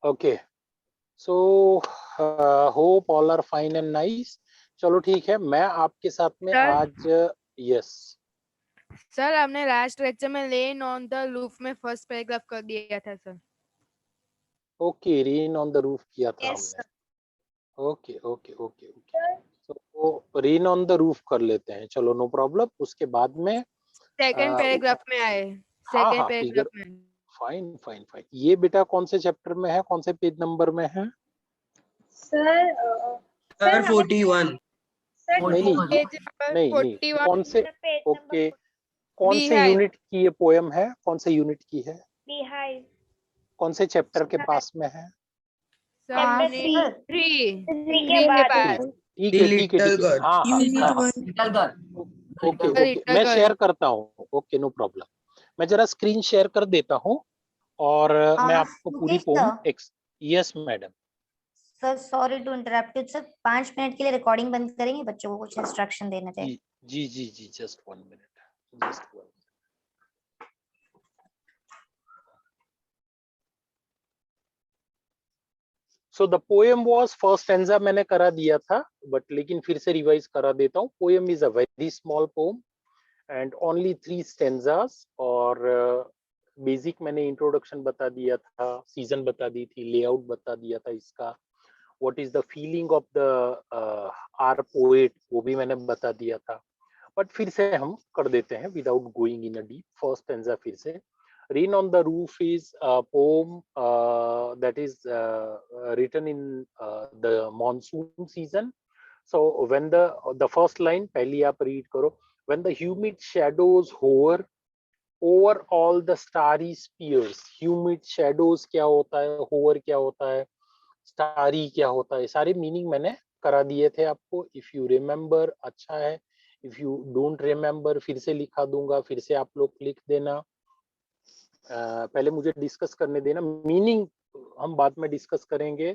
Okay, so hope all are fine and nice. चलो ठीक है, मैं आपके साथ में सर? आज यस सर हमने लास्ट लेक्चर में लेन ऑन द रूफ में फर्स्ट पैराग्राफ कर दिया था sir. Okay, rain on the roof किया था यस हमने। ओके ओके ओके ओके, तो रेन ऑन द रूफ कर लेते हैं, चलो नो प्रॉब्लम। उसके बाद में सेकंड पैराग्राफ में आए, हाँ सेकंड हाँ फिगर, पैराग्राफ में। Fine fine fine. ये बेटा कौन से चैप्टर में है, कौन से पेज नंबर में है? Sir sir 41। नहीं नहीं पेज नंबर नहीं नहीं, 41 कौन से, ओके, कौन से Beehive. यूनिट की ये पोयम है, कौन से यूनिट की है, Beehive. कौन से चैप्टर के पास में है? सर हमने Chapter 3 के के बाद पास। ठीक है ठीक है ठीक है, हाँ हाँ Unit हाँ, 1. ओके Sir, ओके, मैं शेयर करता हूँ, ओके नो प्रॉब्लम। मैं जरा स्क्रीन शेयर कर देता हूँ और मैं आपको पूरी poem yes madam. Sir sorry to interrupt you sir, 5 minute के लिए रिकॉर्डिंग बंद करेंगे, बच्चों को कुछ इंस्ट्रक्शन देना चाहिए। जी जी जी, just 1 minute, just 1। So the poem was, first stanza मैंने करा दिया था, बट लेकिन फिर से रिवाइज करा देता हूँ। Poem is a very small poem and only 3 stanzas, और बेसिक मैंने इंट्रोडक्शन बता दिया था, सीजन बता दी थी, लेआउट बता दिया था इसका, what is the feeling of the our poet वो भी मैंने बता दिया था। बट फिर से हम कर देते हैं without going in a deep. First stanza फिर से, Rain on the Roof is a poem that is written in the monsoon season. So when the first line, पहली आप read करो, when the humid shadows hover over all the starry spheres. Humid shadows क्या होता है, hover क्या होता है, starry क्या होता है, सारे मीनिंग मैंने करा दिए थे आपको। इफ यू रिमेम्बर अच्छा है, इफ यू डोंट रिमेम्बर फिर से लिखा दूंगा, फिर से आप लोग लिख देना। पहले मुझे डिस्कस करने देना, मीनिंग हम बाद में डिस्कस करेंगे।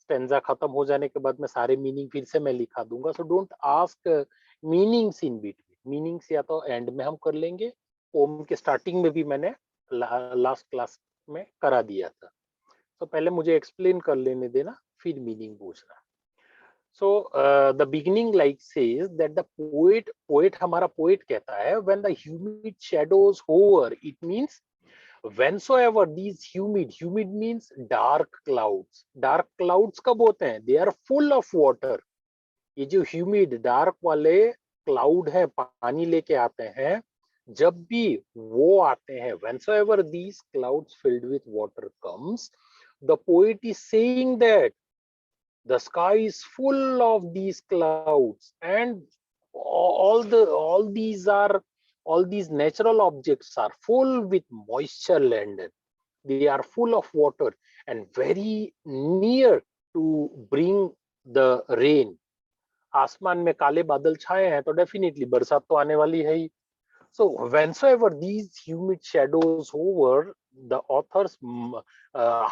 स्टेंजा खत्म हो जाने के बाद में सारे मीनिंग फिर से मैं लिखा दूंगा, so don't ask meanings in between. Meanings या तो एंड में हम कर लेंगे, पोम के स्टार्टिंग में भी मैंने लास्ट क्लास में करा दिया था। तो पहले मुझे एक्सप्लेन कर लेने देना, फिर मीनिंग पूछना। So the beginning like says that the poet हमारा poet कहता है when the humid shadows hover, it means whensoever these humid means dark clouds कब होते हैं, they are full of water। ये जो humid dark वाले cloud है, पानी लेके आते हैं, जब भी वो आते हैं, whensoever these clouds filled with water comes, the poet is saying that the sky is full of these clouds, and all these natural objects are full with moisture laden. They are full of water and very near to bring the rain. आसमान में काले बादल छाए हैं तो definitely बरसात तो आने वाली है ही। So whensoever these humid shadows hover, the author's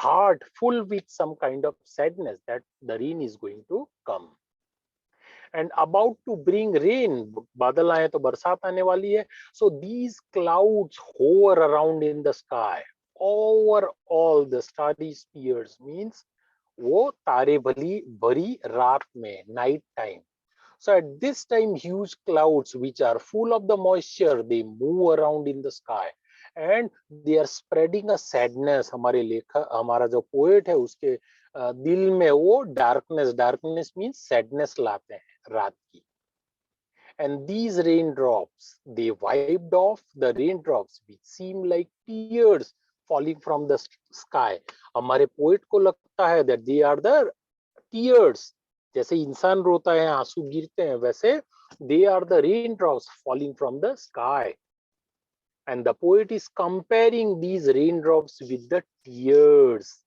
heart full with some kind of sadness that the rain is going to come. And about to bring rain, बादल आए तो बरसात आने वाली है. So these clouds hover around in the sky. Over all the starry spheres means वो तारे भरी रात में, night time. So at this time, huge clouds which are full of the moisture, they move around in the sky and they are spreading a sadness. हमारे लेखक, हमारा जो poet है, उसके दिल में वो darkness means sadness लाते हैं रात की. And these raindrops, they wiped off the raindrops which seem like tears falling from the sky. हमारे पोएट को लगता है that they are the tears. जैसे इंसान रोता है, आंसू गिरते हैं, वैसे they are the raindrops falling from the sky. And the poet is comparing these raindrops with the tears.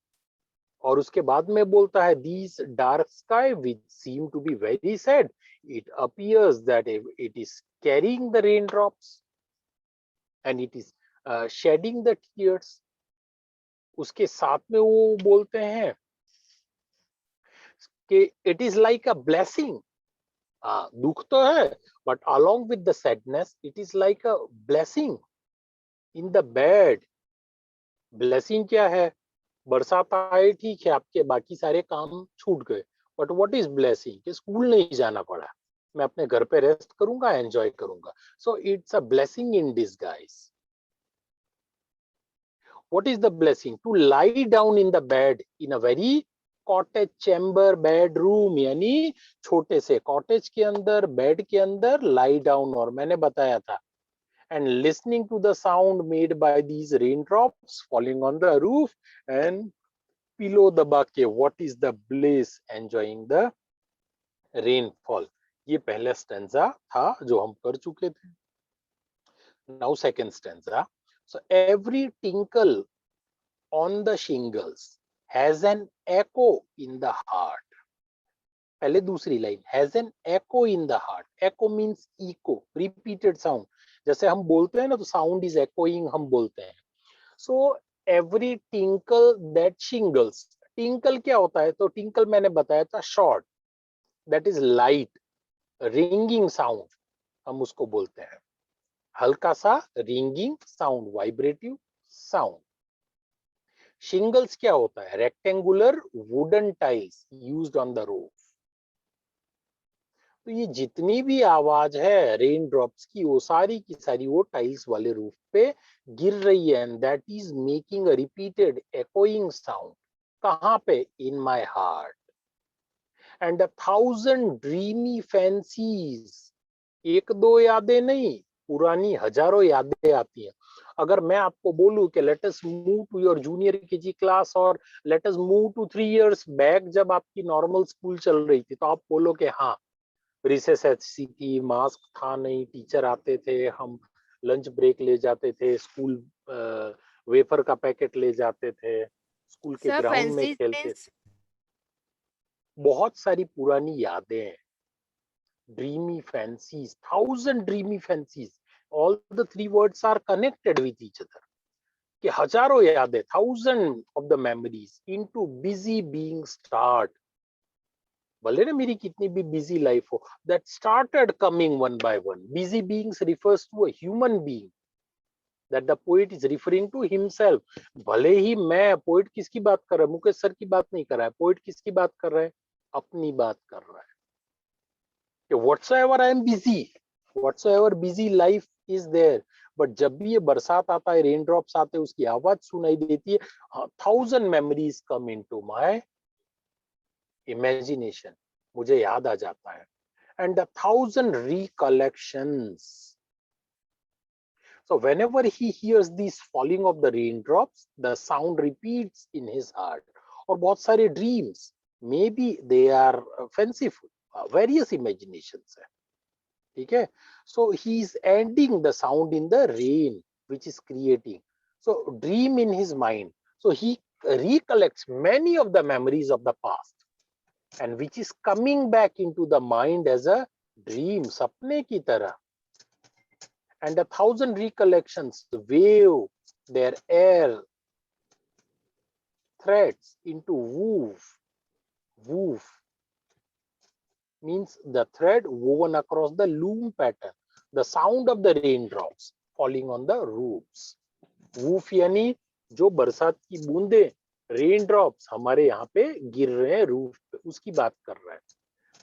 और उसके बाद में बोलता है these dark sky which seem to be very sad, it appears that it is carrying the raindrops and it is shedding the tears. उसके साथ में वो बोलते हैं कि it is like a blessing. दुख तो है, but along with the sadness, it is like a blessing in the bed. Blessing क्या है? बरसात आए ठीक है, आपके बाकी सारे काम छूट गए, बट व्हाट इज ब्लेसिंग कि स्कूल नहीं जाना पड़ा, मैं अपने घर पे रेस्ट करूंगा, एंजॉय करूंगा. So it's a blessing in disguise. What is the blessing? To lie down in the bed in a very cottage chamber bedroom, यानी छोटे से कॉटेज के अंदर, बेड के अंदर lie down. और मैंने बताया था, and listening to the sound made by these raindrops falling on the roof and pillow दबा के, what is the bliss, enjoying the rainfall. ये पहला स्टेंजा था जो हम कर चुके थे. Now second stanza. So every tinkle on the shingles has an echo in the heart. पहले दूसरी line, has an echo in the heart. Echo means echo, repeated sound. जैसे हम बोलते हैं ना, तो sound is echoing, हम बोलते हैं. So every tinkle that shingles. Tinkle क्या होता है? तो tinkle मैंने बताया था short, that is light, ringing sound, हम उसको बोलते हैं. हल्का सा ringing sound, vibrative sound. Shingles क्या होता है? Rectangular wooden tiles used on the roof. तो ये जितनी भी आवाज है रेन ड्रॉप्स की, वो सारी की सारी वो टाइल्स वाले रूफ पे गिर रही है, and that is making a repeated echoing sound. कहाँ पे? In my heart. And 1,000 dreamy fancies. एक दो यादें नहीं, पुरानी हजारों यादें आती हैं. अगर मैं आपको बोलूं कि let us move to your junior KG class, और let us move to 3 years back जब आपकी नॉर्मल स्कूल चल रही थी, तो आप बोलो कि हाँ, रिसेस ऐसी थी, मास्क था नहीं, टीचर आते थे, हम लंच ब्रेक ले जाते थे, स्कूल वेफर का पैकेट ले जाते थे, स्कूल के सर ग्राउंड में फैंसी खेलते थे. मीन्स बहुत सारी पुरानी यादें हैं. Dreamy fancies, 1,000 dreamy fancies. All the three words are connected with each other. कि हजारों यादें, 1,000 of the memories into busy being start. भले ना मेरी कितनी भी busy life हो, that started coming one by one. Busy beings refers to a human being that the poet is referring to himself. भले ही मैं, poet किसकी बात कर रहा है? मुकेश सर की बात नहीं कर रहा है. poet किसकी बात कर रहा है? अपनी बात कर रहा है. Whatsoever I am busy, whatsoever busy life is there, but जब भी ये बरसात आता है, रेन ड्रॉप्स आते हैं, उसकी आवाज सुनाई देती है, 1,000 memories come into my imagination, मुझे याद आ जाता है, and 1,000 recollections. So whenever he hears these falling of the raindrops, the sound repeats in his heart. और बहुत सारे dreams, maybe they are fanciful, various imaginations है. ठीक है? So he is ending the sound in the rain, which is creating. So dream in his mind. So he recollects many of the memories of the past, and which is coming back into the mind as a dream, सपने की तरह. And 1,000 recollections wave their air threads into woof. Woof means the thread woven across the loom pattern, the sound of the raindrops falling on the roofs. Woof यानी जो बरसात की बूंदे, raindrops हमारे यहाँ पे गिर रहे हैं रूफ पे, उसकी बात कर रहा है.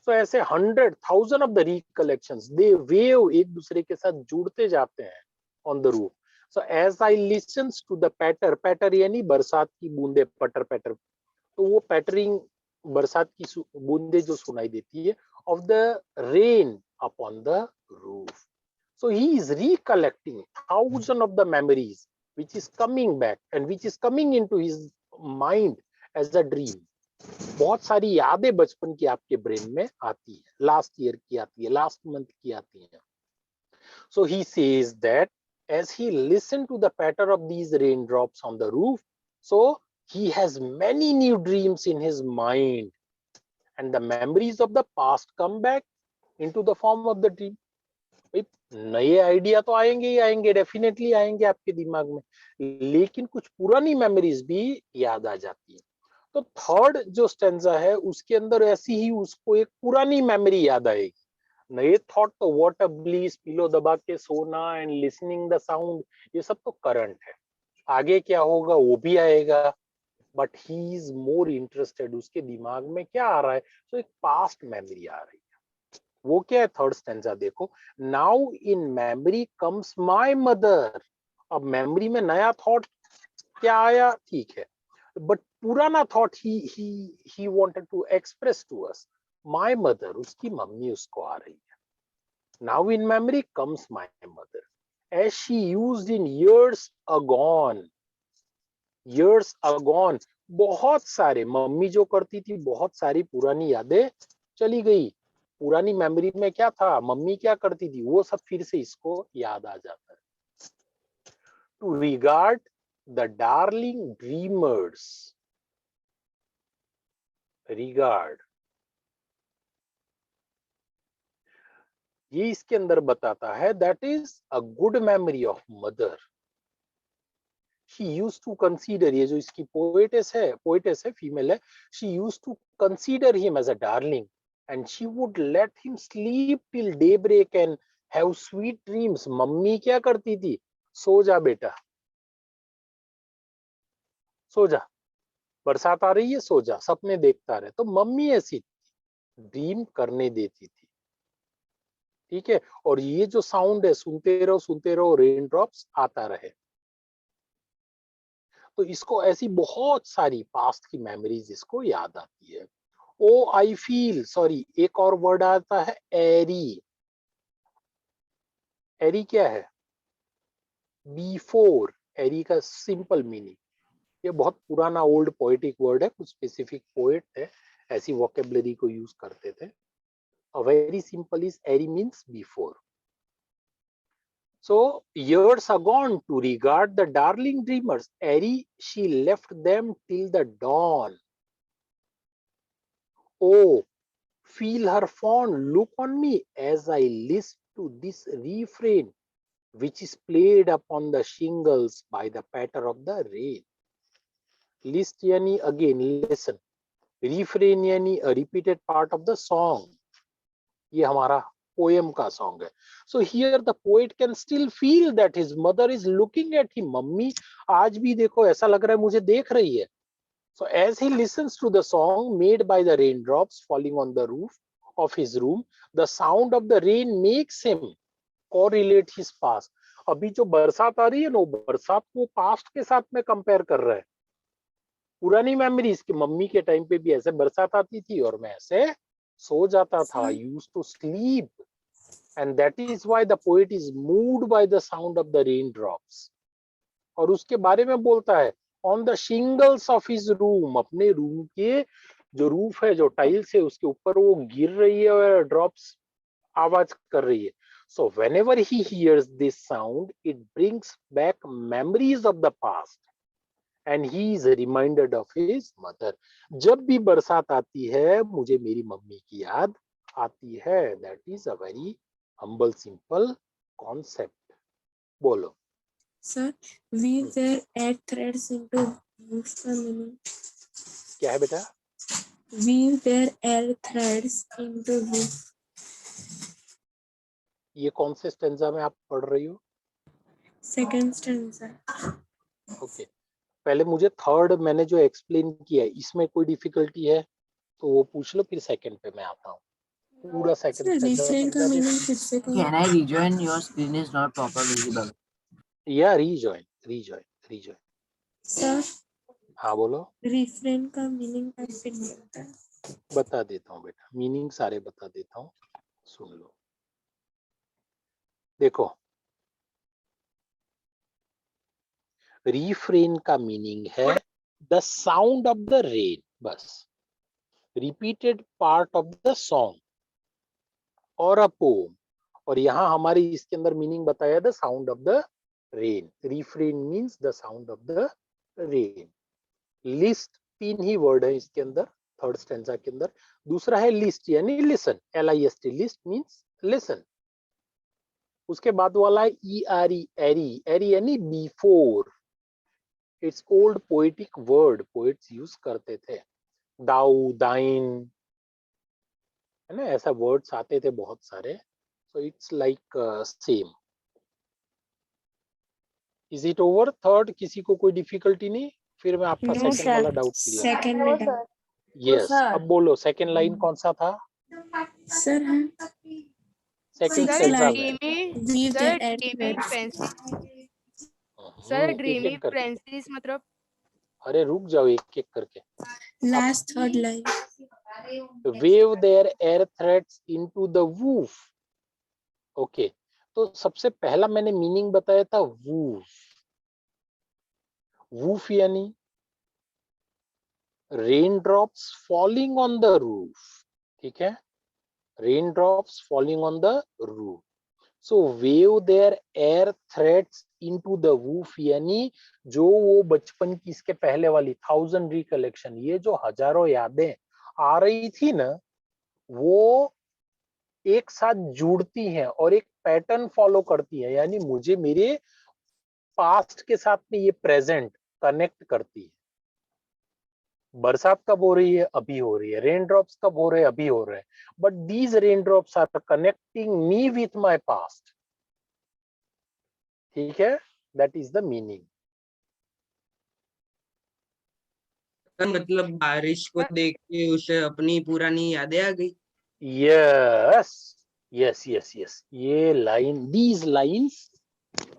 तो ऐसे 100,000 of the recollections, they wave, एक दूसरे के साथ जुड़ते जाते हैं on the roof. So as I listens to the patter, patter यानी बरसात की बूंदे, पटर पैटर, तो वो पैटरिंग बरसात की बूंदे जो सुनाई देती है of the rain upon the roof. So he is recollecting 1,000 of the memories which is coming back and which is coming into his mind as a dream. बहुत सारी यादें बचपन की आपके ब्रेन में आती है, लास्ट ईयर की आती है, लास्ट मंथ की आती है. So he says that as he listened to the patter of these raindrops on the roof, so he has many new dreams in his mind, and the memories of the past come back into the form of the dream. नए idea तो आएंगे ही आएंगे, definitely आएंगे आपके दिमाग में, लेकिन कुछ पुरानी मेमोरीज भी याद आ जाती है. तो थर्ड जो स्टेंजा है उसके अंदर ऐसी ही उसको एक पुरानी मेमोरी याद आएगी. नए थॉट तो व्हाट अ ब्लीस, पिलो दबा के सोना एंड लिसनिंग द साउंड, ये सब तो करंट है. आगे क्या होगा वो भी आएगा. But he is more interested, उसके दिमाग में क्या आ रहा है, तो एक पास्ट मेमोरी आ रही है। वो क्या है, थर्ड स्टेंजा देखो, now in memory comes my mother. अब मेमोरी में नया थॉट क्या आया, ठीक है, बट पुराना थॉट ही wanted to express to us, my mother, उसकी मम्मी उसको आ रही है। Now in memory comes my mother as she used in years agone, years agone, बहुत सारे, मम्मी जो करती थी बहुत सारी पुरानी यादें चली गई। पुरानी मेमोरी में क्या था, मम्मी क्या करती थी, वो सब फिर से इसको याद आ जाता है। To regard the darling dreamers, regard, ये इसके अंदर बताता है that is a good memory of mother. She used to consider, ये जो इसकी पोएटेस है फीमेल है, she used to consider him as a darling and she would let him sleep till daybreak and have sweet dreams। Mummy क्या करती थी, सो जा बेटा, सो जा, बरसात आ रही है, सो जा, सपने देखता रहे। तो मम्मी ऐसी थी, ड्रीम करने देती थी, ठीक है। और ये जो साउंड है, सुनते रहो रेन ड्रॉप्स आता रहे। तो इसको ऐसी बहुत सारी पास्ट की मेमोरीज इसको याद आती है। ओ आई फील, सॉरी, एक और वर्ड आता है एरी। एरी क्या है, बिफोर, एरी का सिंपल मीनिंग, ये बहुत पुराना ओल्ड पोएटिक वर्ड है, कुछ स्पेसिफिक पोएट थे ऐसी वोकेबलरी को यूज करते थे। A very simple is ere means before. So years agone, to regard the darling dreamers, Eri, she left them till the dawn. Oh, feel her fond look on me as I list to this refrain, which is played upon the shingles by the patter of the rain. List yani again listen. Refrain yani a repeated part of the song. ये हमारा poem का song है। So here the poet can still feel that his mother is looking at him, mummy आज भी देखो ऐसा लग रहा है मुझे देख रही है। So as he listens to the song made by the rain drops falling on the roof of his room, the sound of the rain makes him correlate his past. अभी जो बरसात आ रही है ना, बरसात को पास्ट के साथ में कंपेयर कर रहा है। पुरानी मेमोरीज की, मम्मी के टाइम पे भी ऐसे बरसात आती थी और मैं ऐसे सो जाता था, used to sleep, and that is why the poet is moved by the sound of the raindrops। और उसके बारे में बोलता है on the shingles of his room, अपने रूम के जो रूफ है, जो टाइल्स है, उसके ऊपर वो गिर रही है और ड्रॉप्स आवाज कर रही है। So whenever he hears this sound, it brings back memories of the past and he is reminded of his mother। जब भी बरसात आती है मुझे मेरी मम्मी की याद आती है। That is a very humble simple concept। बोलो Sir, weave their add threads into roof का meaning. क्या है बेटा, Weave their add threads into roof. ये कौन से स्टेंजा में आप पढ़ रही हो? Second stanza. ओके, पहले मुझे थर्ड मैंने जो एक्सप्लेन किया है इसमें कोई डिफिकल्टी है तो वो पूछ लो, फिर सेकंड पे मैं आता हूँ। पूरा सेकंड Sir, refrain का meaning फिर से कहो. Can I rejoin? Your screen is not proper visible. या रीजॉइन। Sir, हाँ बोलो, refrain का meaning कैसे होता है? बता देता हूँ बेटा, मीनिंग सारे बता देता हूँ, सुन लो। देखो, रिफ्रेन का मीनिंग है the sound of the rain, बस repeated part of the song और अ पोम। और यहाँ हमारी इसके अंदर मीनिंग बताया the sound of the rain. Refrain means the sound of the rain. List तीन ही वर्ड है इसके अंदर, थर्ड स्टेंजा के अंदर। दूसरा है लिस्ट यानी listen, LIST, list means listen. उसके बाद वाला है ERE, एरी यानी before. It's old poetic word, poets use करते थे। दाऊ, दाइन, है ना, ऐसा वर्ड्स आते थे बहुत सारे। So it's like same. Is it over third? किसी को कोई डिफिकल्टी नहीं? फिर मैं आपका No, सेकंड sir. वाला डाउट क्लियर। Second No, में sir. डाउट। Yes, sir. अब बोलो सेकंड लाइन कौन सा था? सर हाँ, second Six sir stanza line. में। Dreamy, Weave sir their dreamy threads. Française, sir एक ड्रीमी एक करके। फ्रेंसिस मतलब अरे रुक जाओ, एक एक करके। Last third line. Wave their air threads into the woof. ओके, तो सबसे पहला मैंने मीनिंग बताया था वूफ। वूफ यानी rain drops falling on the roof, ठीक है, rain drops falling on the roof. So weave their air threads into the woof, यानी जो वो बचपन की इसके पहले वाली 1000 रिकलेक्शन, ये जो हजारों यादें आ रही थी ना, वो एक साथ जुड़ती हैं और एक पैटर्न फॉलो करती है, यानी मुझे मेरे पास्ट के साथ में ये प्रेजेंट कनेक्ट करती है। बरसात कब हो रही है? अभी हो रही है। रेन ड्रॉप्स कब हो रहे हैं? अभी हो रहे हैं। But these rain drops are connecting me with my past, ठीक है, दैट इज द मीनिंग। मतलब बारिश को देख के उसे अपनी पुरानी यादें आ गई। यस यस यस यस, ये लाइन, दीज लाइंस,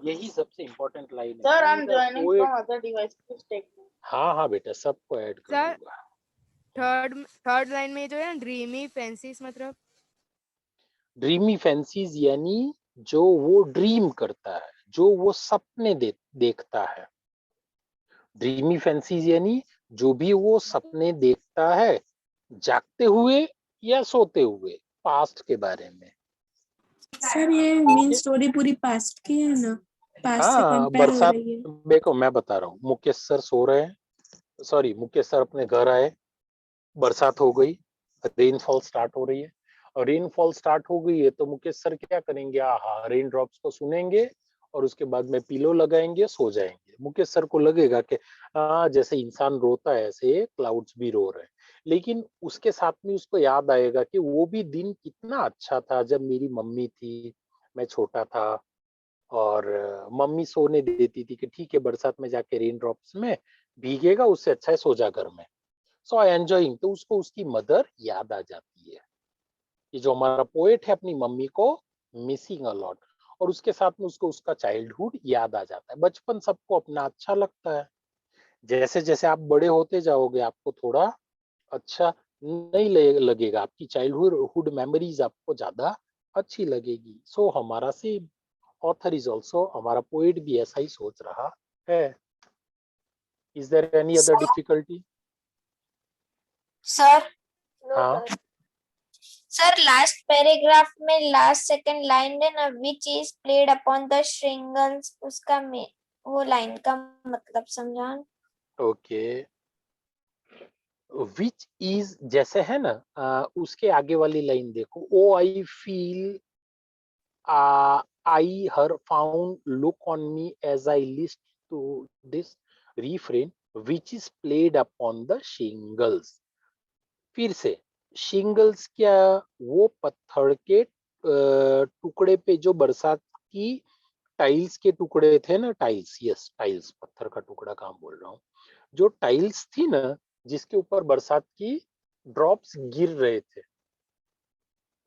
यही सबसे इंपॉर्टेंट लाइन है। Sir, I'm joining from other device. Please take note. हाँ हाँ बेटा, सबको ऐड कर सर दूंगा। थर्ड लाइन में जो है ना ड्रीमी फ्रेंसिस मतलब ड्रीमी फैंसीज यानी जो वो ड्रीम करता है, जो वो सपने देखता है। ड्रीमी फैंसीज यानी जो भी वो सपने देखता है, जागते हुए या सोते हुए, पास्ट के बारे में। सर ये मेन स्टोरी पूरी पास्ट की है ना, पास्ट से हाँ, कंपेयर हो बरसात, रही है। देखो मैं बता रहा हूँ, मुकेश सर सो रहे हैं, सॉरी मुकेश सर अपने घर आए, बरसात हो गई, रेनफॉल स्टार्ट हो रही है, और रेनफॉल स्टार्ट हो गई है तो मुकेश सर क्या करेंगे? आहा, रेन ड्रॉप्स को सुनेंगे और उसके बाद में पिलो लगाएंगे, सो जाएंगे। मुकेश सर को लगेगा कि जैसे इंसान रोता है ऐसे क्लाउड्स भी रो रहे हैं, लेकिन उसके साथ में उसको याद आएगा कि वो भी दिन कितना अच्छा था जब मेरी मम्मी थी, मैं छोटा था, और मम्मी सोने देती थी कि ठीक है बरसात में जाके रेन ड्रॉप्स में भीगेगा, उससे अच्छा है सो जा घर में। सो आई एंजॉइंग, तो उसको उसकी मदर याद आ जाती है। ये जो हमारा पोएट है अपनी मम्मी को मिसिंग अ लॉट, और उसके साथ में उसको उसका चाइल्डहुड याद आ जाता है। बचपन सबको अपना अच्छा लगता है, जैसे जैसे आप बड़े होते जाओगे आपको थोड़ा अच्छा नहीं लगेगा, आपकी चाइल्डहुड मेमोरीज आपको ज्यादा अच्छी लगेगी। सो हमारा से ऑथर इज ऑल्सो, हमारा पोएट भी ऐसा ही सोच रहा है। Is there any other difficulty? Sir. No, हाँ, sir. Sir, last paragraph में last second line है ना, which is played upon the shingles, उसका में वो लाइन का मतलब समझा? ओके, विच इज जैसे है ना, उसके आगे वाली लाइन देखो, O I feel I her found look on me as I list to this refrain which is played upon the shingles। फिर से शिंगल्स क्या? वो पत्थर के टुकड़े पे जो बरसात की टाइल्स के टुकड़े थे ना, टाइल्स, यस टाइल्स, पत्थर का टुकड़ा कहाँ बोल रहा हूँ, जो टाइल्स थी ना जिसके ऊपर बरसात की ड्रॉप्स गिर रहे थे,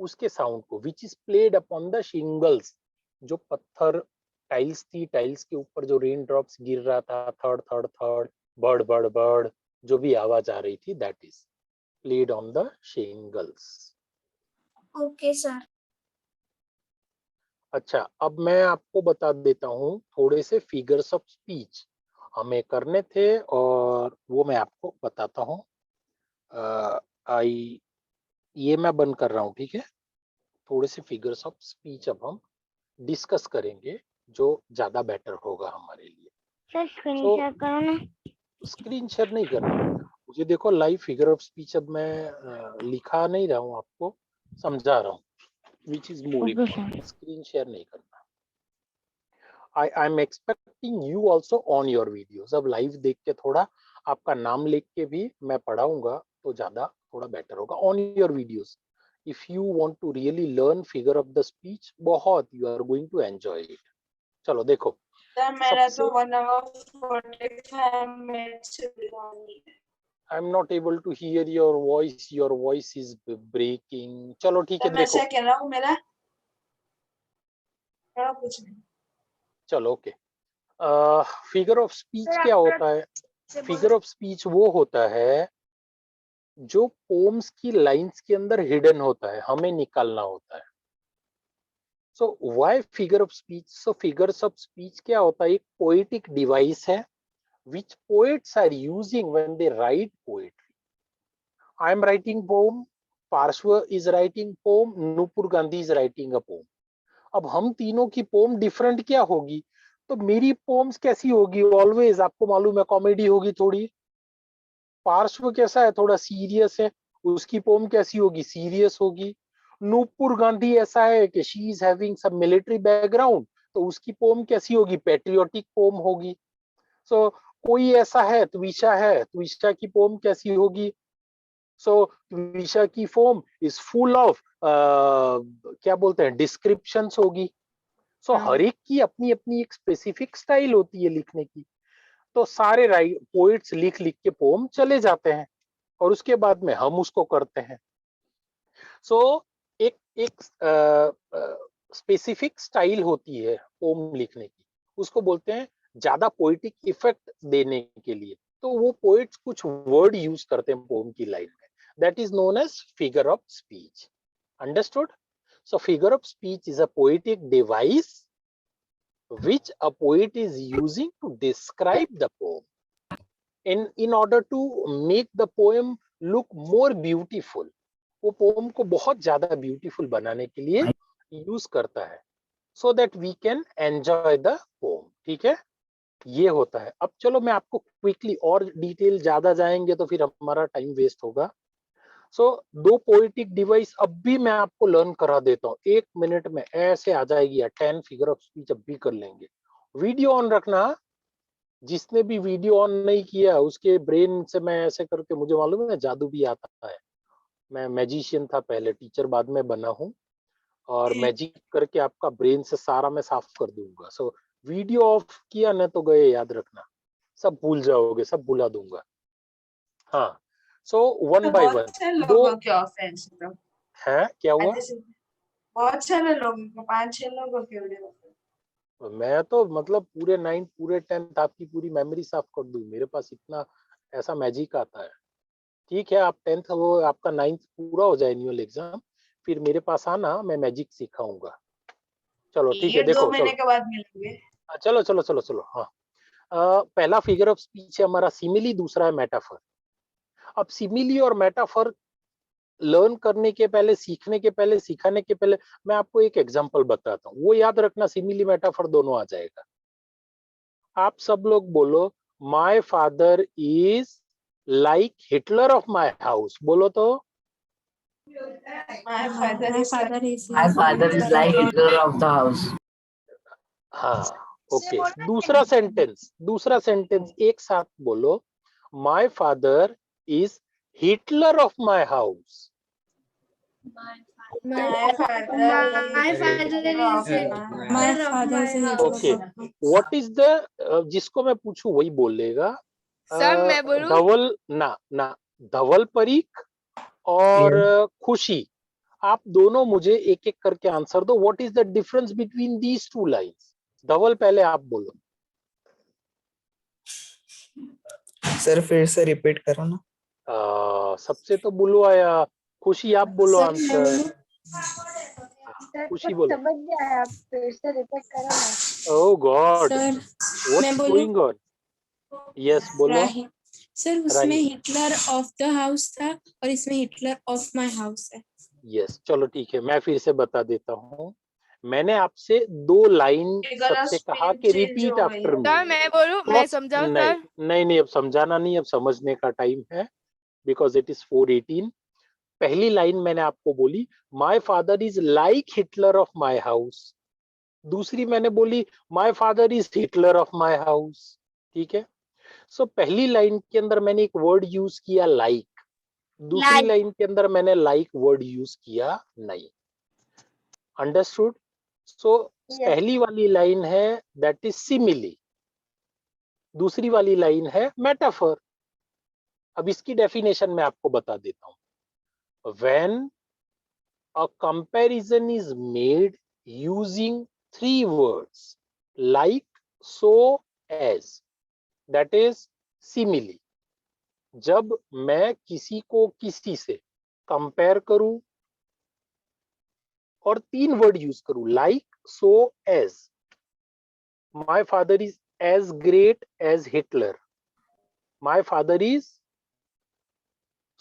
उसके साउंड को, which is played upon the shingles, जो पत्थर टाइल्स थी, टाइल्स के ऊपर जो रेन ड्रॉप्स गिर रहा था, third third third, bird bird bird, जो भी आवाज आ रही थी, that is played on the shingles. Okay, sir. अच्छा, अब मैं आपको बता देता हूँ थोड़े से फिगर्स ऑफ स्पीच हमें करने थे, और वो मैं आपको बताता हूँ। आई ये मैं बंद कर रहा हूँ, ठीक है। थोड़े से फिगर्स ऑफ स्पीच अब हम डिस्कस करेंगे, जो ज्यादा बेटर होगा हमारे लिए। सर स्क्रीन So, शेयर करो ना। स्क्रीन शेयर नहीं करना बेटा, मुझे देखो लाइव फिगर ऑफ स्पीच अब मैं लिखा नहीं रहा हूँ, आपको समझा रहा हूँ, which is more important. Screen share नहीं करना। I am expecting you also on your videos. अब लाइव देख के थोड़ा आपका नाम लिख के भी मैं पढ़ाऊंगा तो ज्यादा थोड़ा बेटर होगा on your videos. If you want to really learn figure of the speech, बहुत you are going to enjoy it. चलो देखो, सर मेरा सबसे तो 1 hour 45 minutes से बिलोंग है। I am not able to hear your voice is breaking. चलो ठीक है, सर मैं देखो ऐसा कह रहा हूँ मेरा कुछ नहीं। चलो ओके। फिगर ऑफ स्पीच क्या होता है? फिगर ऑफ स्पीच वो होता है जो पोम्स की लाइंस के अंदर हिडन होता है, हमें निकालना होता है। So why figure of speech? So figures of speech क्या होता है? एक पोएटिक डिवाइस है which poets are using when they write poetry. I am writing poem, Parshva is writing poem, Nupur Gandhi is writing a poem. अब हम तीनों की pome different क्या होगी? तो मेरी पोम्स कैसी होगी? ऑलवेज आपको मालूम है कॉमेडी होगी थोड़ी। पार्श्व कैसा है? थोड़ा सीरियस है, उसकी पोम कैसी होगी? सीरियस होगी। नूपुर गांधी ऐसा है कि she is having some military background, तो उसकी पोम कैसी होगी? पैट्रियोटिक पोम होगी। सो कोई ऐसा है, त्विषा है, त्विषा की पोम कैसी होगी? सो त्विषा की पोम इज फुल ऑफ क्या बोलते हैं, डिस्क्रिप्शंस होगी। सो हर एक की अपनी अपनी एक स्पेसिफिक स्टाइल होती है लिखने की। तो सारे पोइट्स लिख लिख के पोम चले जाते हैं और उसके बाद में हम उसको करते हैं। सो एक एक स्पेसिफिक स्टाइल होती है पोम लिखने की, उसको बोलते हैं ज्यादा पोएटिक इफेक्ट देने के लिए। तो वो पोएट्स कुछ वर्ड यूज करते हैं पोम की लाइन में, that is known as figure of speech. Understood? So figure of speech is a poetic device which a poet is using to describe the poem in order to make the poem look more beautiful. वो pome को बहुत ज्यादा beautiful बनाने के लिए use करता है, so that we can enjoy the poem. ठीक है, ये होता है। अब चलो मैं आपको क्विकली, और डिटेल ज्यादा जाएंगे तो फिर हमारा टाइम वेस्ट होगा। सो दो पोएटिक डिवाइस अब भी मैं आपको लर्न करा देता हूँ, 1 मिनट में ऐसे आ जाएगी। 10 फिगर ऑफ स्पीच अब भी कर लेंगे। वीडियो ऑन रखना, जिसने भी वीडियो ऑन नहीं किया उसके ब्रेन से मैं ऐसे करके, मुझे मालूम है जादू भी आता है, मैं मैजिशियन था पहले, टीचर बाद में बना हूँ, और मैजिक करके आपका ब्रेन से सारा मैं साफ कर दूंगा। सो वीडियो ऑफ किया ना तो गए, याद रखना, सब भूल जाओगे, सब भुला दूंगा। हाँ, सो वन बाय वन। बहुत से दो लोगों के ऑफेंस है, क्या हुआ? बहुत सारे लोगों को, 5-6 लोगों के वीडियो। मैं तो मतलब पूरे 9 पूरे 10 आपकी पूरी मेमोरी साफ कर दूं, मेरे पास इतना ऐसा मैजिक आता है। ठीक है, आप 10th वो आपका 9th पूरा हो जाए एनुअल एग्जाम, फिर मेरे पास आना, मैं मैजिक सिखाऊंगा। चलो ठीक है, 1-2 देखो महीने चलो के बाद मिलेंगे। चलो चलो चलो चलो। हाँ, पहला फिगर ऑफ स्पीच है हमारा सिमिली, दूसरा है मेटाफर। अब सिमिली और मेटाफर लर्न करने के पहले, सीखने के पहले, सिखाने के पहले मैं आपको एक एग्जांपल बताता हूँ, वो याद रखना, सिमिली मेटाफर दोनों आ जाएगा। आप सब लोग बोलो, my father is like Hitler of my house. बोलो तो। My father My is father is My father is like Hitler of the house. हाँ ओके, दूसरा सेंटेंस एक साथ बोलो, my father is Hitler of my house. my father My father is okay, what is the, जिसको मैं पूछूं वही बोलेगा। सर मैं बोलूं? धवल ना धवल परीख और खुशी, आप दोनों मुझे एक एक करके आंसर दो। What is the difference between these two lines? Dhaval पहले आप बोलो। सर फिर से रिपीट करो ना। सबसे तो बुलू आया, खुशी आप बोलो सर, आंसर। खुशी बोलो। समझ गया, आप फिर से रिपीट करो ना। ओह गॉड, सर व्हाट्स मैं बोलूं? Going on? यस बोलो। राही। सर उसमें राही। हिटलर ऑफ द हाउस था और इसमें हिटलर ऑफ माय हाउस है। यस चलो ठीक है, मैं फिर से बता देता हूँ। मैंने आपसे 2 लाइन सबसे कहा कि रिपीट आफ्टर मी। सर मैं बोलूं? मैं समझाऊं सर? नहीं, अब समझाना नहीं, अब समझने का टाइम है, बिकॉज इट इज 4:18। पहली लाइन मैंने आपको बोली, my father is like Hitler of my house. दूसरी मैंने बोली, my father is Hitler of my house. ठीक है, सो पहली लाइन के अंदर मैंने एक वर्ड यूज किया लाइक, दूसरी लाइन के अंदर मैंने लाइक वर्ड यूज किया नहीं। अंडरस्टूड? सो पहली वाली लाइन है दैट इज सिमिली, दूसरी वाली लाइन है मेटाफर। अब इसकी डेफिनेशन मैं आपको बता देता हूं। When a comparison is made using 3 words like, so, as, that is simile. जब मैं किसी को किसी से कंपेयर करूं और 3 वर्ड यूज करूं, like, so, as. My father is as great as Hitler, my father is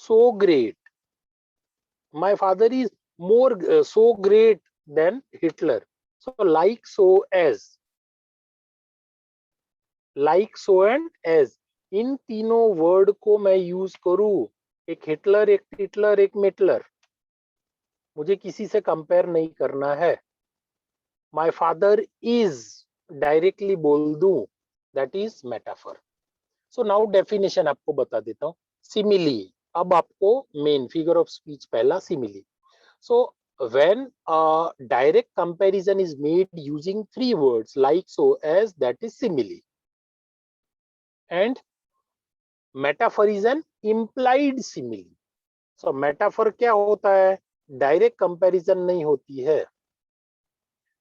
so great, my father is more so great than Hitler. So like, so, as, like, so and as, इन तीनों word को मैं use करूं, एक Hitler, एक Hitler, एक मिटलर, मुझे किसी से कंपेयर नहीं करना है। माय फादर इज डायरेक्टली बोल दूं, that is metaphor. So now definition आपको बता देता हूं। सिमिली, अब आपको मेन फिगर ऑफ स्पीच पहला simile. So when a direct comparison is made using 3 words like, so, as, that is simile. And metaphor is an implied simile. So metaphor क्या होता है? डायरेक्ट कंपैरिजन नहीं होती है।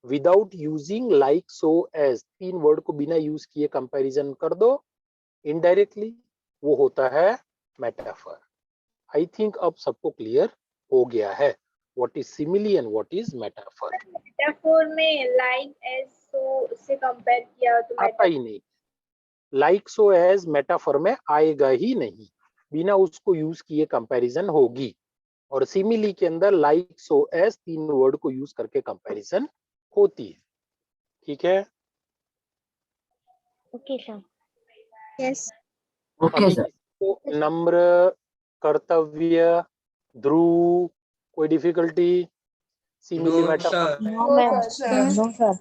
Without using like, so, as, 3 word को बिना use किए comparison कर दो इनडायरेक्टली, वो होता है मेटाफर। आई थिंक अब सबको क्लियर हो गया है what is simile and what is metaphor. Metaphor में लाइक एज सो से कंपेयर किया तो आता ही नहीं, लाइक, सो, एज मेटाफर में आएगा ही नहीं, बिना उसको यूज किए कंपैरिजन होगी। और सिमिली के अंदर लाइक, सो, एज 3 वर्ड को यूज करके कंपैरिजन होती है। ठीक है? Okay sir. यस Okay, अभी sir. किसको नम्र, कर्तव्य, ध्रुव, कोई difficulty? Simile No, metaphor sir. में no ma'am, no sir.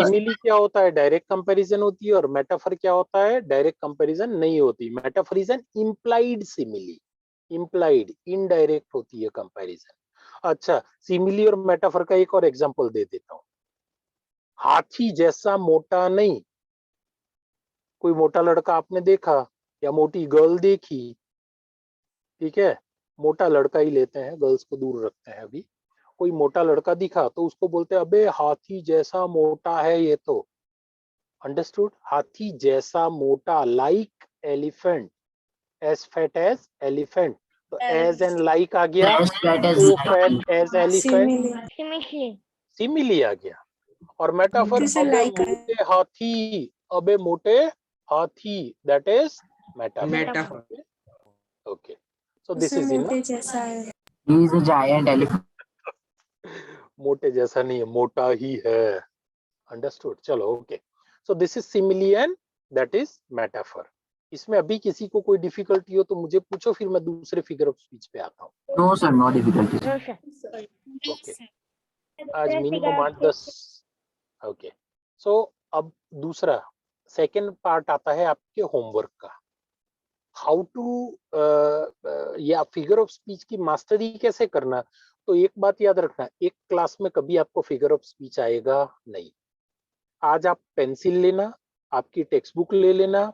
Simile क्या होता है? डायरेक्ट कंपैरिजन होती है। और मेटाफर क्या होता है? डायरेक्ट कंपैरिजन नहीं होती। Metaphor is an implied simile, implied, indirect होती है कंपैरिजन। अच्छा, सिमिली और मेटाफर का एक और एग्जांपल दे देता हूँ। हाथी जैसा मोटा नहीं। कोई मोटा लड़का आपने देखा या मोटी गर्ल देखी? ठीक है, मोटा लड़का ही लेते हैं, गर्ल्स को दूर रखते हैं अभी। कोई मोटा लड़का दिखा तो उसको बोलते हैं अबे हाथी जैसा मोटा है ये तो। अंडरस्टूड? हाथी जैसा मोटा, like elephant, as fat as elephant. तो एज एंड लाइक आ गया, As fat as so like. Fat as elephant, Simile. Simile आ गया। और मेटाफर, जैसे अबे like है। मोटे हाथी, अबे मोटे हाथी, that is metaphor. Metaphor. Okay, so this उसे इज इन। मोटे जैसा है। He is a giant elephant. मोटे जैसा नहीं है, मोटा ही है। अंडरस्टूड? चलो, okay. So this is simile and that is metaphor. इसमें अभी किसी को कोई डिफिकल्टी हो तो मुझे पूछो, फिर मैं दूसरे फिगर ऑफ स्पीच पे आता हूँ। No, sir, no difficulty. No sir. Okay, आज मिनिमम 8-10। ओके, सो अब दूसरा सेकेंड पार्ट आता है आपके होमवर्क का। हाउ टू या फिगर ऑफ स्पीच की मास्टरी कैसे करना। तो एक बात याद रखना, एक क्लास में कभी आपको फिगर ऑफ स्पीच आएगा नहीं। आज आप पेंसिल लेना, आपकी टेक्स्ट बुक ले लेना,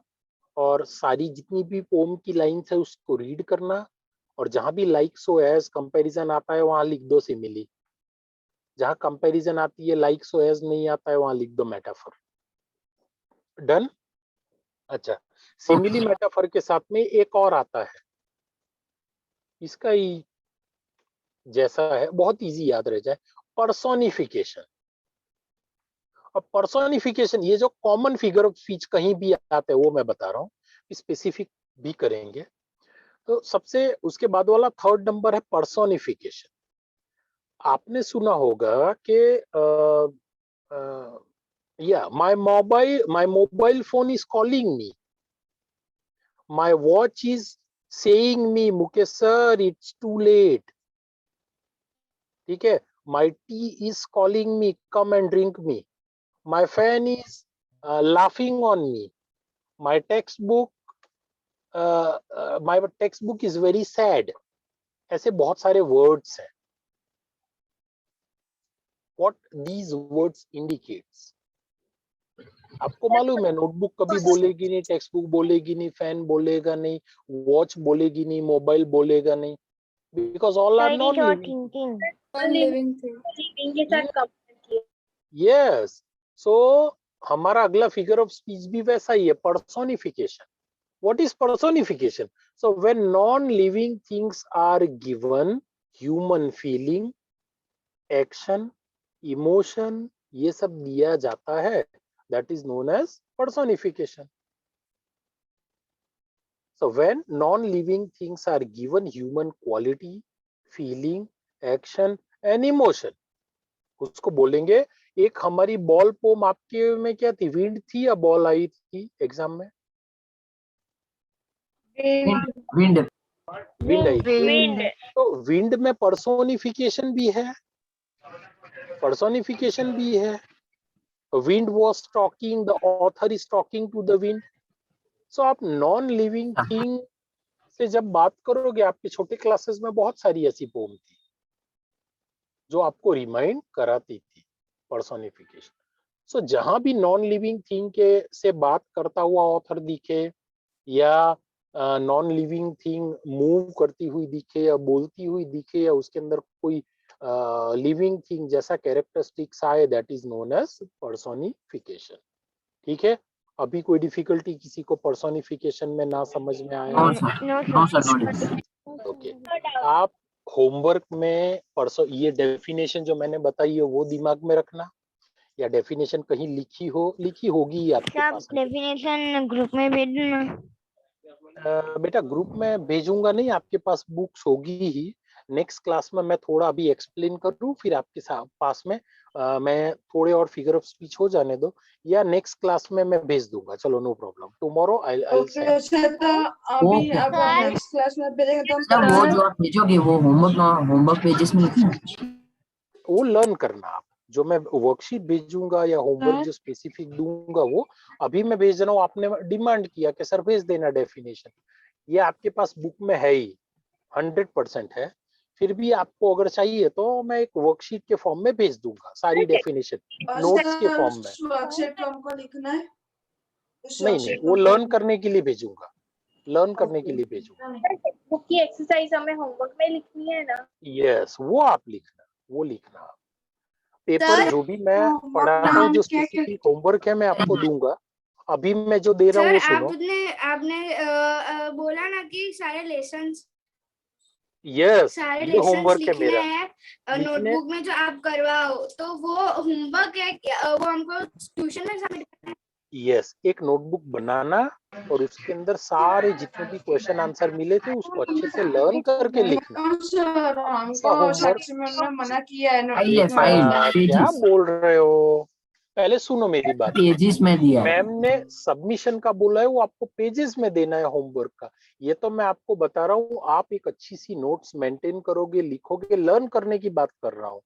और सारी जितनी भी पोम की लाइन्स है उसको रीड करना, और जहां भी लाइक, सो, एज कंपैरिजन आता है वहां लिख दो सिमिली। जहां कंपैरिजन आती है लाइक, सो, एज नहीं आता है वहां लिख दो मेटाफर। डन? अच्छा, सिमिली मेटाफर के साथ में एक और आता है, इसका ही जैसा है, बहुत इजी याद रह जाए, पर्सोनिफिकेशन। अब पर्सोनिफिकेशन, ये जो कॉमन फिगर ऑफ स्पीच कहीं भी आते हैं वो मैं बता रहा हूँ, स्पेसिफिक भी करेंगे। तो सबसे उसके बाद वाला थर्ड नंबर है पर्सोनिफिकेशन। आपने सुना होगा कि yeah, my mobile phone is calling me, my watch is saying me, Mukesh sir, it's too late. ठीक है, my tea is calling me, come and drink me, my fan is laughing on me, my textbook is very sad. ऐसे बहुत सारे words हैं। what these words indicates? आपको मालूम है notebook कभी बोलेगी नहीं, टेक्स्ट बुक बोलेगी नहीं, फैन बोलेगा नहीं, वॉच बोलेगी नहीं, मोबाइल बोलेगा नहीं, because all are non living. Living के साथ कंपेयर किया। यस, सो हमारा अगला फिगर ऑफ स्पीच भी वैसा ही है, personification. What is personification? So when non living things are given human feeling, action, emotion, ये सब दिया जाता है, that is known as personification. So when non-living things are given human quality, feeling, action and emotion, उसको बोलेंगे। एक हमारी ball pome आपके में क्या थी, विंड थी या बॉल आई थी एग्जाम में? Wind. विंड आई थी। विंड। तो विंड में पर्सोनिफिकेशन भी है, पर्सोनिफिकेशन भी है। Wind was talking, the author is talking to the wind. So आप नॉन लिविंग थिंग से जब बात करोगे, आपके छोटे क्लासेस में बहुत सारी ऐसी पोम थी जो आपको रिमाइंड कराती थी पर्सोनिफिकेशन। सो जहां भी नॉन लिविंग थिंग के से बात करता हुआ ऑथर दिखे, या नॉन लिविंग थिंग मूव करती हुई दिखे या बोलती हुई दिखे, या उसके अंदर कोई लिविंग थिंग जैसा कैरेक्टरिस्टिक्स आए, that is known as personification. ठीक है, अभी कोई डिफिकल्टी किसी को पर्सोनिफिकेशन में ना समझ में आया? No, sir. No, sir. No difficulty. Okay, आप होमवर्क में ये डेफिनेशन जो मैंने बताई है वो दिमाग में रखना, या डेफिनेशन कहीं लिखी होगी आपके आप पास। डेफिनेशन ग्रुप में भेज देना। बेटा ग्रुप में भेजूंगा नहीं, आपके पास बुक्स होगी ही। नेक्स्ट क्लास में मैं थोड़ा अभी एक्सप्लेन करूं, फिर आपके पास में मैं थोड़े और फिगर ऑफ स्पीच हो जाने दो, या नेक्स्ट क्लास में मैं भेज दूंगा। चलो, no problem, tomorrow I okay sir, तो अभी Okay. अब नेक्स्ट क्लास में भेजेंगे तो हम सर वो पता जो आप भेजोगे वो होमवर्क पेजेस में लिखना। वो लर्न करना आप। जो मैं वर्कशीट भेजूंगा या होमवर्क सर। जो स्पेसिफिक दूंगा वो अभी मैं भेज रहा हूँ। आपने डिमांड किया कि सर भेज देना डेफिनेशन, ये आपके पास बुक में है ही, 100% है। फिर भी आपको अगर चाहिए तो मैं एक वर्कशीट के फॉर्म में भेज दूंगा सारी डेफिनेशन, नोट्स के फॉर्म में। वर्कशीट को हमको लिखना है। नहीं, वो लर्न करने के लिए भेजूंगा, लर्न करने के लिए भेजूंगा। बुक की एक्सरसाइज हमें होमवर्क में लिखनी है ना? यस, वो आप लिखना, वो लिखना आप। पेपर जो भी मैं पढ़ा रहा हूँ, जो स्पेसिफिक होमवर्क है मैं आपको दूंगा। अभी मैं जो दे रहा हूँ वो सुनो। आपने बोला ना कि सारे लेसन्स यस, सारे ये लेसन्स होमवर्क है लिखने मेरा। हैं नोटबुक में जो आप करवाओ, तो वो होमवर्क है क्या? वो हमको ट्यूशन में सबमिट करना है? यस, एक नोटबुक बनाना और उसके अंदर सारे जितने भी क्वेश्चन आंसर मिले थे उसको अच्छे से लर्न करके लिखना। सर हमको होमवर्क साक्षी मैम ने मना किया है फाइल है, फाइल क्या पेजेस बोल रहे हो? पहले सुनो मेरी बात। पेजेस में दिया है। मैम ने सबमिशन का बोला है, वो आपको पेजेस में देना है होमवर्क का। ये तो मैं आपको बता रहा हूँ, आप एक अच्छी सी नोट्स मेंटेन करोगे, लिखोगे, लर्न करने की बात कर रहा हूँ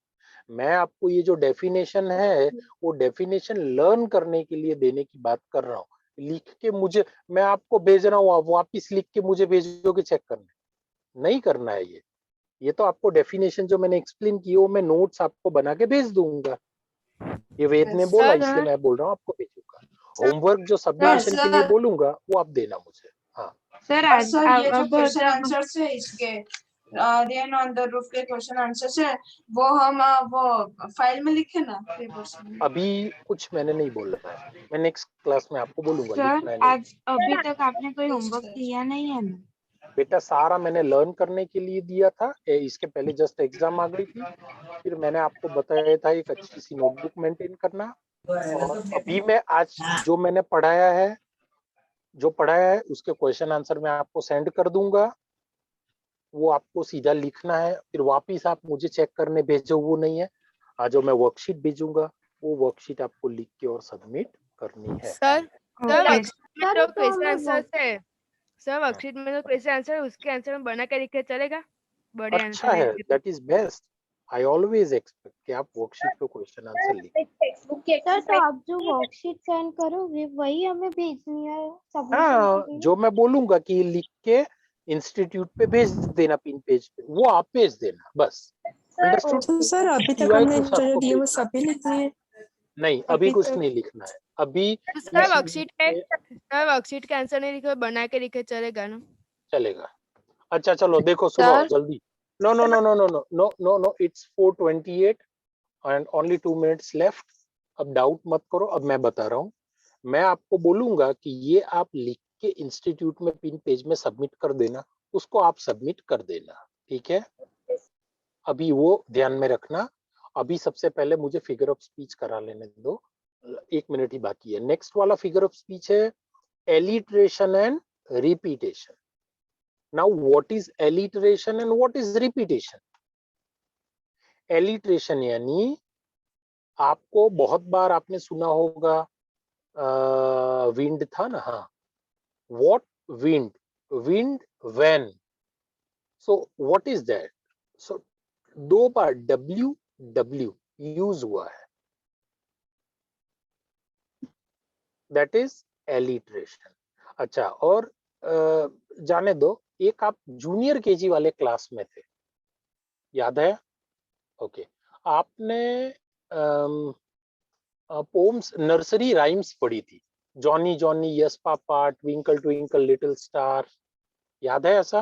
मैं। आपको ये जो डेफिनेशन है वो डेफिनेशन लर्न करने के लिए देने की बात कर रहा हूँ। लिख के मुझे, मैं आपको भेज रहा हूँ, आप वापिस लिख के मुझे भेजोगे चेक करने? नहीं करना है ये तो आपको डेफिनेशन जो मैंने एक्सप्लेन की वो मैं नोट्स आपको बना के भेज दूंगा। ये वेद ने बोला इसलिए मैं बोल रहा हूँ आपको भेजूंगा। होमवर्क जो सबमिशन के लिए बोलूंगा वो आप देना मुझे। हाँ सर, ये जो क्वेश्चन आंसर से इसके देन ऑन द रूफ के क्वेश्चन आंसर से वो हम वो फाइल में लिखे ना पेपर्स में। अभी कुछ मैंने नहीं बोला है, मैं नेक्स्ट क्लास में आपको बोलूंगा सर लिखना है नहीं। आज अभी तक आपने कोई होमवर्क दिया नहीं है ना? बेटा सारा मैंने लर्न करने के लिए दिया था। इसके पहले जस्ट एग्जाम आ गई थी, फिर मैंने आपको बताया था एक अच्छी सी नोटबुक मेंटेन करना। और अभी मैं आज जो मैंने पढ़ाया है उसके क्वेश्चन आंसर मैं आपको सेंड कर दूंगा। वो आपको सीधा लिखना है, फिर वापिस आप मुझे चेक करने भेजो, वो नहीं है। जो मैं वर्कशीट भेजूंगा वो वर्कशीट आपको लिख के और सबमिट करनी है। सर क्वेश्चन आंसर से सर हाँ। वर्कशीट में जो क्वेश्चन आंसर है उसके आंसर में बना के लिखे चलेगा? बड़े अच्छा आंसर है, लिख के। That is best. I always expect कि आप वर्कशीट पे क्वेश्चन आंसर लिखें। टेक्स्ट बुक की सर तो एक्सरसाइज आप जो वर्कशीट सेंड करोगे वही हमें भेजनी है सबमिशन हाँ, के लिए? जो मैं बोलूंगा कि लिख के इंस्टीट्यूट पे भेज देना, पिन पेज पे, वो आप भेज देना बस। अंडरस्टूड? तो सर अभी तक सिवाय हमने कुछ जो आपको दिए वो सभी लिखने हैं। नहीं, अभी अभी कुछ तक नहीं लिखना है। अभी सर इस वर्कशीट पे पे सर वर्कशीट का आंसर नहीं लिखे बना के लिखे चलेगा ना? चलेगा। अच्छा चलो देखो, सुनो सर जल्दी। No no no no no no no no no, it's 4:28 and only 2 minutes left. अब डाउट मत करो, अब मैं बता रहा हूँ। मैं आपको बोलूंगा कि ये आप लिख के इंस्टीट्यूट में पिन पेज में सबमिट कर देना, उसको आप सबमिट कर देना, ठीक है? अभी वो ध्यान में रखना। अभी सबसे पहले मुझे फिगर ऑफ स्पीच करा लेने दो, 1 मिनट ही बाकी है। नेक्स्ट वाला फिगर ऑफ स्पीच है alliteration and repetition. Now what is alliteration and what is repetition? Alliteration यानी आपको बहुत बार आपने सुना होगा, विंड था ना, हाँ, what wind, wind when, so what is that? So 2 bar W W use हुआ है, दैट इज एलिट्रेशन। अच्छा, और जाने दो, एक आप जूनियर केजी वाले क्लास में थे, याद है? ओके, आपने पोम्स नर्सरी राइम्स पढ़ी थी, Johnny Johnny yes papa, twinkle twinkle little star, याद है ऐसा?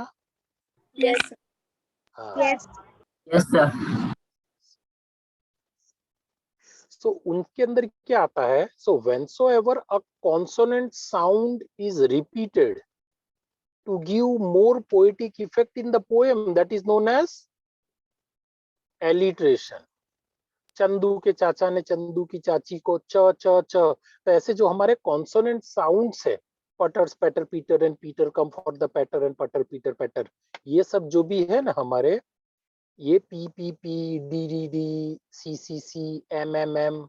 यस हाँ। Yes. Yes sir. सो उनके अंदर क्या आता है? सो whensoever a consonant sound is repeated to give more poetic effect in the poem, that is known as alliteration. Chandu के चाचा ने चंदू की चाची को च च च, तो ऐसे जो हमारे कॉन्सोनेंट साउंड्स है, patter spatter Peter and Peter come for the patter and patter Peter patter, ये सब जो भी है ना हमारे, ये P P P, D D D, C C C, M M M,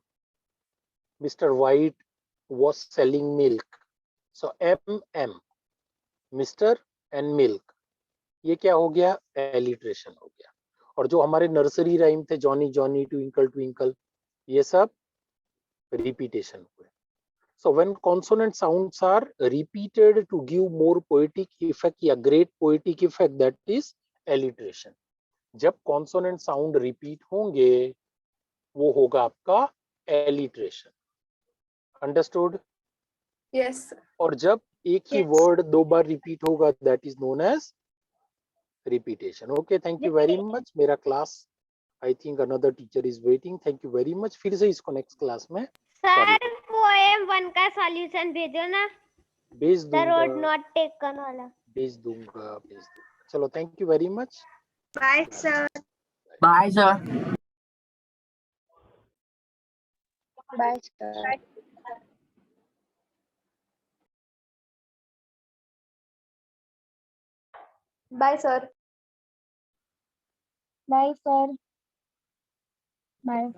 mister white was selling milk, so M mister and milk, ये क्या हो गया? एलिट्रेशन हो गया। और जो हमारे नर्सरी राइम थे, जॉनी जॉनी ट्विंकल ट्विंकल, ये सब रिपीटेशन हुए। So when consonant sounds are repeated to give more poetic effect या great poetic effect, that is alliteration. जब कॉन्सोनेंट साउंड रिपीट होंगे वो होगा आपका एलिट्रेशन। अंडरस्टूड? यस और जब एक ही Yes. वर्ड 2 बार रिपीट होगा, that is known as repetition. Okay, thank you very much. मेरा class, I think another teacher is waiting. Thank you very much. फिर से इसको नेक्स्ट क्लास में सर पोएम 1 का सॉल्यूशन भेजो ना, भेज द रोड दूंगा, नॉट टेकन वाला। भेज दूंगा, भेज दूंगा। चलो, thank you very much. Bye sir. Bye sir. Bye sir. Bye sir. Bye sir. Bye.